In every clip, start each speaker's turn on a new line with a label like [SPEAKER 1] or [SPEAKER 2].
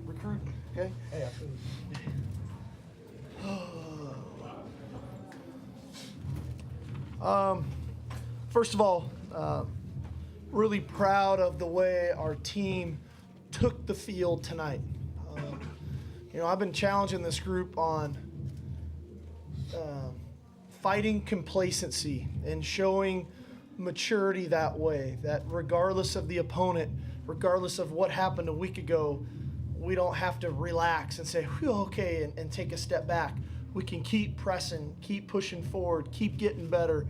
[SPEAKER 1] Recruit, okay?
[SPEAKER 2] Hey, absolutely.
[SPEAKER 1] First of all, really proud of the way our team took the field tonight. I've been challenging this group on fighting complacency and showing maturity that way, that regardless of the opponent, regardless of what happened a week ago, we don't have to relax and say, whew, okay, and take a step back. We can keep pressing, keep pushing forward, keep getting better.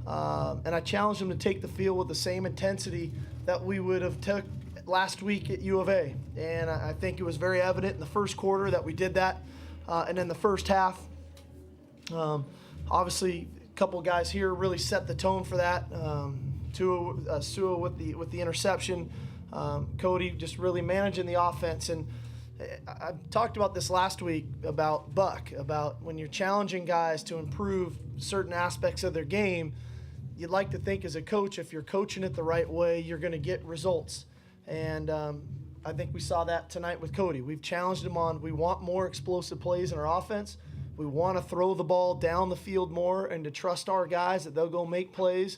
[SPEAKER 1] And I challenged them to take the field with the same intensity that we would have took last week at U of A. And I think it was very evident in the first quarter that we did that. And in the first half, obviously, a couple of guys here really set the tone for that. Sua with the interception, Cody just really managing the offense. And I talked about this last week about Buck, about when you're challenging guys to improve certain aspects of their game, you'd like to think as a coach, if you're coaching it the right way, you're going to get results. And I think we saw that tonight with Cody. We've challenged him on, we want more explosive plays in our offense. We want to throw the ball down the field more and to trust our guys that they'll go make plays.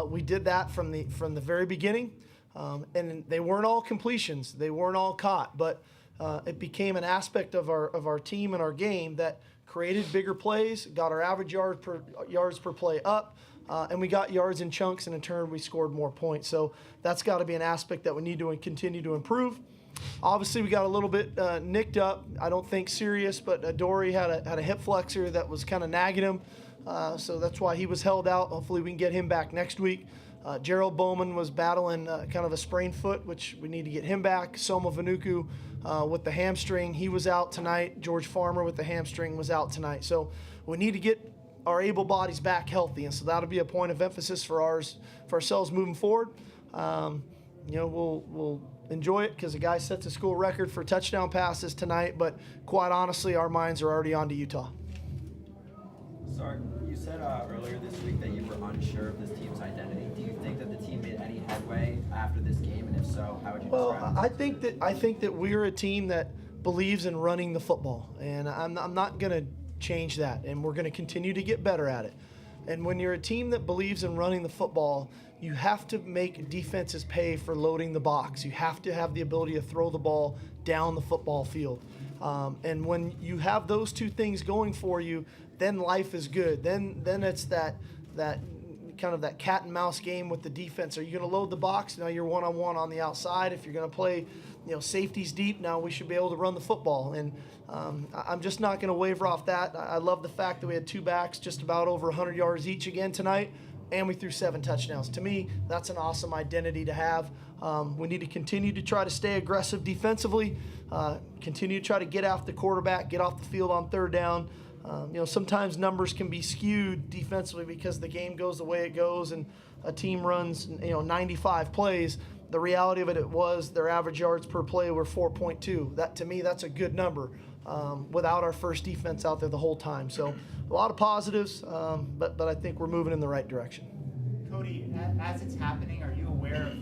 [SPEAKER 1] We did that from the very beginning. And they weren't all completions. They weren't all caught. But it became an aspect of our team and our game that created bigger plays, got our average yards per play up, and we got yards in chunks, and in turn we scored more points. So that's got to be an aspect that we need to continue to improve. Obviously, we got a little bit nicked up. I don't think serious, but Dory had a hip flexor that was kind of nagging him. So that's why he was held out. Hopefully we can get him back next week. Gerald Bowman was battling kind of a sprained foot, which we need to get him back. Soma Vanuku with the hamstring, he was out tonight. George Farmer with the hamstring was out tonight. So we need to get our able bodies back healthy, and so that'll be a point of emphasis for ourselves moving forward. We'll enjoy it because the guy sets a school record for touchdown passes tonight, but quite honestly, our minds are already on to Utah.
[SPEAKER 3] Sark, you said earlier this week that you were unsure of this team's identity. Do you think that the team made any headway after this game, and if so, how would you describe it?
[SPEAKER 1] I think that we're a team that believes in running the football, and I'm not going to change that, and we're going to continue to get better at it. And when you're a team that believes in running the football, you have to make defenses pay for loading the box. You have to have the ability to throw the ball down the football field. And when you have those two things going for you, then life is good. Then it's that kind of that cat and mouse game with the defense. Are you going to load the box? Now you're one-on-one on the outside. If you're going to play, safeties deep, now we should be able to run the football. And I'm just not going to waver off that. I love the fact that we had two backs just about over 100 yards each again tonight, and we threw 7 touchdowns. To me, that's an awesome identity to have. We need to continue to try to stay aggressive defensively, continue to try to get after the quarterback, get off the field on third down. Sometimes numbers can be skewed defensively because the game goes the way it goes and a team runs, 95 plays. The reality of it was their average yards per play were 4.2. That, to me, that's a good number without our first defense out there the whole time. So a lot of positives, but I think we're moving in the right direction.
[SPEAKER 4] Cody, as it's happening, are you aware of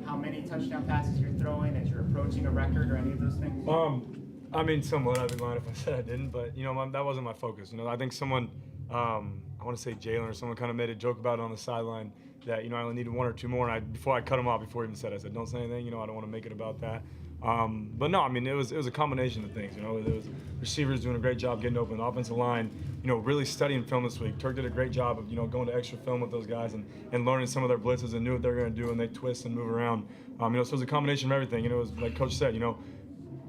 [SPEAKER 4] how many touchdown passes you're throwing, as you're approaching a record or any of those things?
[SPEAKER 2] Somewhat. I'd be lying if I said I didn't, but that wasn't my focus. I think someone, I want to say Jalen or someone, kind of made a joke about it on the sideline that I only needed 1 or 2 more. And before I cut him off, before he even said, I said, don't say anything. I don't want to make it about that. But no, it was a combination of things. There was receivers doing a great job getting open, the offensive line, really studying film this week. Turk did a great job of going to extra film with those guys and learning some of their blitzes and knew what they were going to do, and they twist and move around. So it was a combination of everything. And it was like Coach said,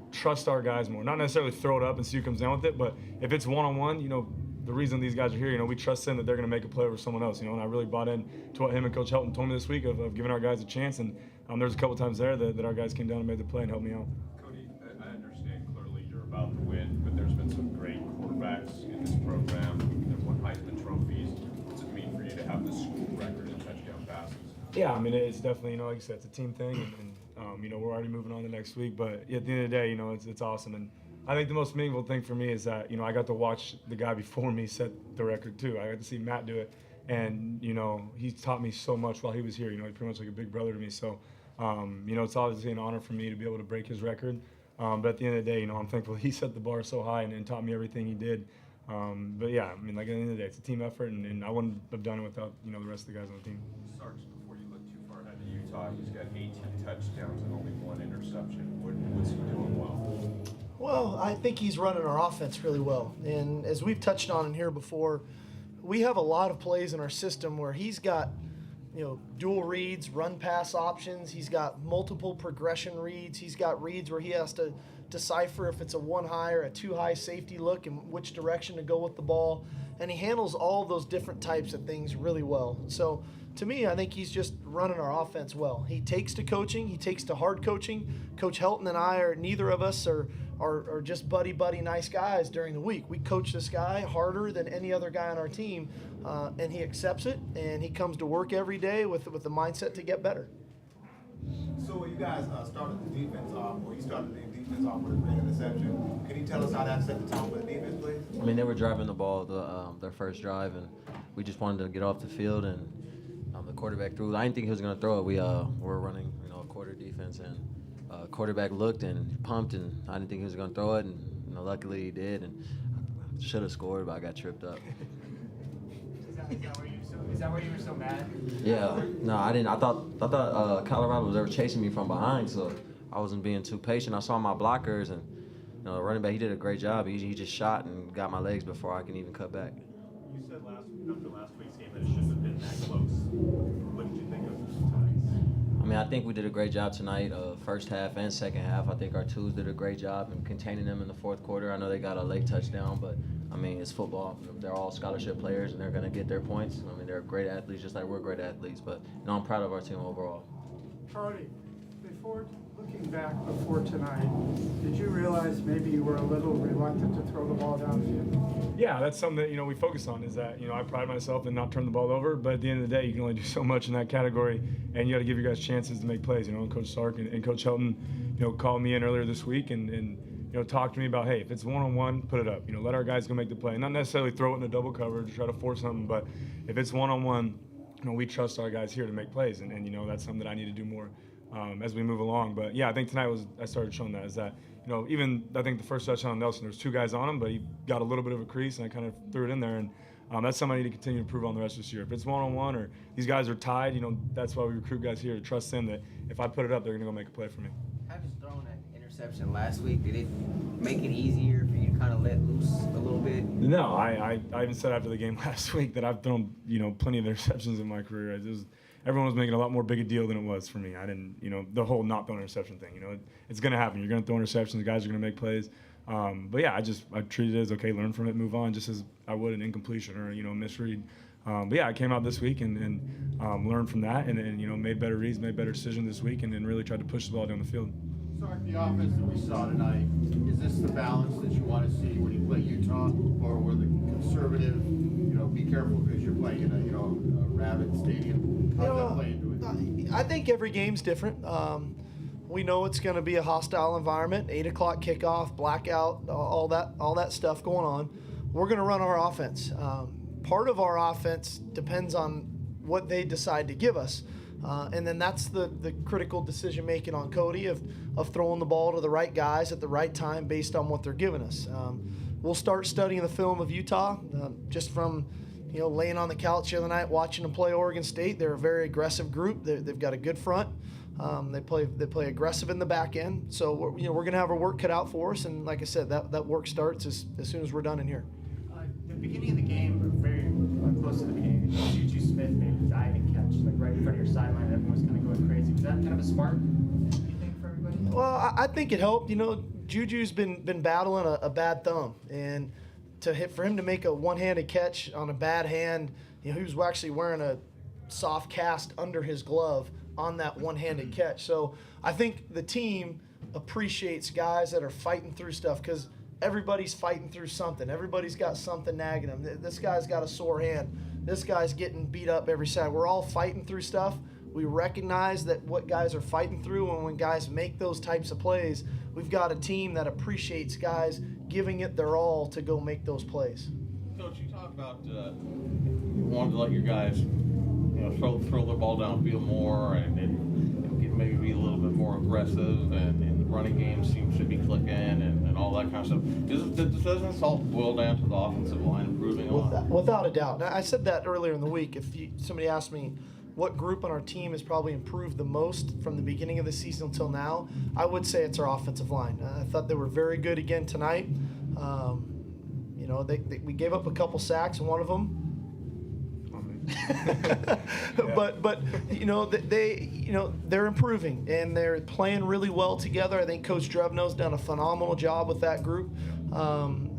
[SPEAKER 2] trust our guys more. Not necessarily throw it up and see who comes down with it, but if it's one-on-one, the reason these guys are here, we trust them that they're going to make a play over someone else, and I really bought in to what him and Coach Helton told me this week of giving our guys a chance, and there's a couple times there that our guys came down and made the play and helped me out.
[SPEAKER 5] Cody, I understand clearly you're about to win, but there's been some great quarterbacks in this program that won Heisman trophies. What's it mean for you to have the school record in touchdown passes?
[SPEAKER 2] Yeah, it's definitely, like you said, it's a team thing, and we're already moving on to next week, but at the end of the day, it's awesome. And I think the most meaningful thing for me is that, I got to watch the guy before me set the record too. I got to see Matt do it, and, he taught me so much while he was here. He's pretty much like a big brother to me. So It's obviously an honor for me to be able to break his record. But at the end of the day, I'm thankful he set the bar so high and taught me everything he did. But yeah, at the end of the day, it's a team effort, and I wouldn't have done it without the rest of the guys on the team.
[SPEAKER 5] Sarge, before you look too far ahead to Utah, he's got 18 touchdowns and only 1 interception. What's he doing well?
[SPEAKER 1] Well, I think he's running our offense really well. And as we've touched on in here before, we have a lot of plays in our system where he's got, dual reads, run pass options. He's got multiple progression reads. He's got reads where he has to decipher if it's a 1 high or a 2 high safety look and which direction to go with the ball. And he handles all those different types of things really well. So to me, I think he's just running our offense well. He takes to coaching. He takes to hard coaching. Coach Helton and I neither of us are just buddy nice guys during the week. We coach this guy harder than any other guy on our team, and he accepts it, and he comes to work every day with the mindset to get better.
[SPEAKER 6] So you guys started the defense off, or you started the defense off with a great interception. Can you tell us how that set the tone for the defense, please?
[SPEAKER 7] I mean, they were driving the ball their first drive, and we just wanted to get off the field, and the quarterback threw. I didn't think he was going to throw it. We were running, a quarter defense, and quarterback looked and pumped, and I didn't think he was going to throw it, and luckily he did, and should have scored, but I got tripped up.
[SPEAKER 4] Is that why you were so mad?
[SPEAKER 7] Yeah, no, I didn't. I thought Colorado was ever chasing me from behind, so I wasn't being too patient. I saw my blockers, and the running back, he did a great job. He just shot and got my legs before I can even cut back.
[SPEAKER 5] You said after last week's game that it shouldn't have been that close. What did you think of tonight?
[SPEAKER 7] I mean, I think we did a great job tonight, first half and second half. I think our twos did a great job in containing them in the fourth quarter. I know they got a late touchdown, but I mean, it's football. They're all scholarship players, and they're going to get their points. I mean, they're great athletes, just like we're great athletes. But I'm proud of our team overall.
[SPEAKER 8] Charlie, looking back before tonight, did you realize maybe you were a little reluctant to throw the ball downfield?
[SPEAKER 2] Yeah, that's something that we focus on. Is that I pride myself in not turning the ball over, but at the end of the day, you can only do so much in that category, and you got to give your guys chances to make plays. And Coach Sark and Coach Helton, called me in earlier this week and talk to me about, hey, if it's one-on-one, put it up. Let our guys go make the play. Not necessarily throw it in a double coverage, try to force something, but if it's one-on-one, we trust our guys here to make plays, and that's something that I need to do more as we move along. But yeah, I think tonight I started showing that, is that even I think the first touchdown on Nelson, there was 2 guys on him, but he got a little bit of a crease, and I kind of threw it in there, and that's something I need to continue to improve on the rest of this year. If it's one-on-one or these guys are tied, that's why we recruit guys here to trust them that if I put it up, they're gonna go make a play for me.
[SPEAKER 3] Having thrown that interception last week, did it make it easier for you to kind of let loose a little bit?
[SPEAKER 2] No, I even said after the game last week that I've thrown plenty of interceptions in my career. Everyone was making a lot more big a deal than it was for me. I didn't, the whole not throwing interception thing. It's going to happen. You're going to throw interceptions. Guys are going to make plays. But yeah, I treated it as okay. Learn from it, move on, just as I would an incompletion or a misread. But yeah, I came out this week and learned from that, and made better reads, made better decisions this week, and then really tried to push the ball down the field.
[SPEAKER 6] Sark, the offense that we saw tonight, is this the balance that you want to see when you play Utah, or were the conservative, be careful because you're playing in a rabid stadium? How does that play into it?
[SPEAKER 1] I think every game's different. We know it's going to be a hostile environment, 8 o'clock kickoff, blackout, all that stuff going on. We're going to run our offense. Part of our offense depends on what they decide to give us. And then that's the critical decision making on Cody of throwing the ball to the right guys at the right time based on what they're giving us. We'll start studying the film of Utah just from laying on the couch the other night watching them play Oregon State. They're a very aggressive group. They've got a good front. They play aggressive in the back end. So we're going to have our work cut out for us. And like I said, that work starts as soon as we're done in here.
[SPEAKER 4] The beginning of the game, very close to the beginning, Juju Smith made a diving catch right in front of your sideline. Everyone was kind of going crazy. Was that kind of a spark, do you think, for everybody?
[SPEAKER 1] Well, I think it helped. Juju's been battling a bad thumb, and for him to make a one-handed catch on a bad hand, he was actually wearing a soft cast under his glove on that one-handed catch. So I think the team appreciates guys that are fighting through stuff, because everybody's fighting through something. Everybody's got something nagging them. This guy's got a sore hand. This guy's getting beat up every side. We're all fighting through stuff. We recognize that what guys are fighting through, and when guys make those types of plays, we've got a team that appreciates guys giving it their all to go make those plays.
[SPEAKER 9] Coach, you talk about wanting to let your guys throw the ball downfield more and get can maybe be a little bit more aggressive, and the running game seems to be clicking and all that kind of stuff. Doesn't this all boil down to the offensive line improving a lot?
[SPEAKER 1] Without a doubt. Now, I said that earlier in the week. If somebody asked me what group on our team has probably improved the most from the beginning of the season until now, I would say it's our offensive line. I thought they were very good again tonight. You know, we gave up a couple sacks, one of them. But you know they're improving and they're playing really well together. I think Coach Drevno's done a phenomenal job with that group.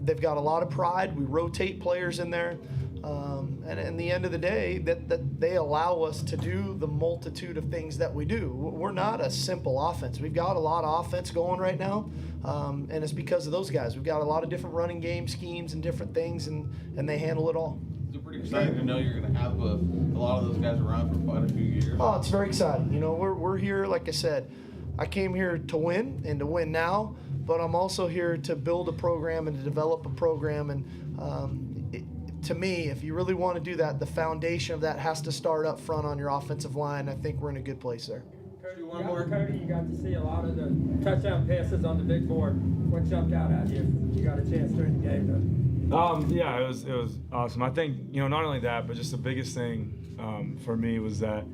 [SPEAKER 1] They've got a lot of pride. We rotate players in there. And in the end of the day, that they allow us to do the multitude of things that we do. We're not a simple offense. We've got a lot of offense going right now, and it's because of those guys. We've got a lot of different running game schemes and different things, and they handle it all.
[SPEAKER 9] Is it pretty exciting to know you're going to have a lot of those guys around for quite a few years?
[SPEAKER 1] Oh, it's very exciting. You know, we're here, like I said, I came here to win and to win now, but I'm also here to build a program and to develop a program. And to me, if you really want to do that, the foundation of that has to start up front on your offensive line. I think we're in a good place there.
[SPEAKER 10] Cody, you got to see a lot of the touchdown passes on the big board. What jumped out at you? You got a chance during the game to.
[SPEAKER 2] Yeah, it was awesome. I think, you know, not only that, but just the biggest thing for me was that,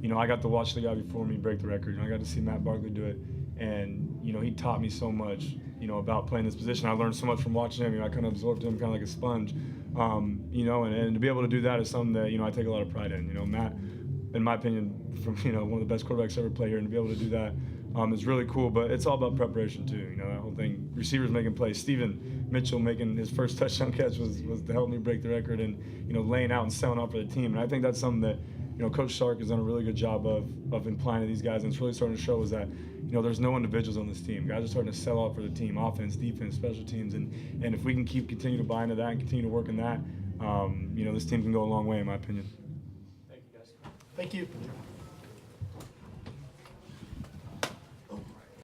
[SPEAKER 2] you know, I got to watch the guy before me break the record. And I got to see Matt Barkley do it, and you know, he taught me so much, you know, about playing this position. I learned so much from watching him. You know, I kind of absorbed him kind of like a sponge. You know, and to be able to do that is something that, you know, I take a lot of pride in. You know, Matt, in my opinion, from, you know, one of the best quarterbacks ever play here, and to be able to do that is really cool. But it's all about preparation too. You know, that whole thing. Receivers making plays. Steven Mitchell making his first touchdown catch was to help me break the record, and you know, laying out and selling out for the team. And I think that's something that, you know, Coach Sark has done a really good job of implying to these guys, and it's really starting to show is that, you know, there's no individuals on this team. Guys are starting to sell out for the team, offense, defense, special teams, and if we can continue to buy into that and continue to work in that, you know, this team can go a long way, in my opinion.
[SPEAKER 1] Thank you.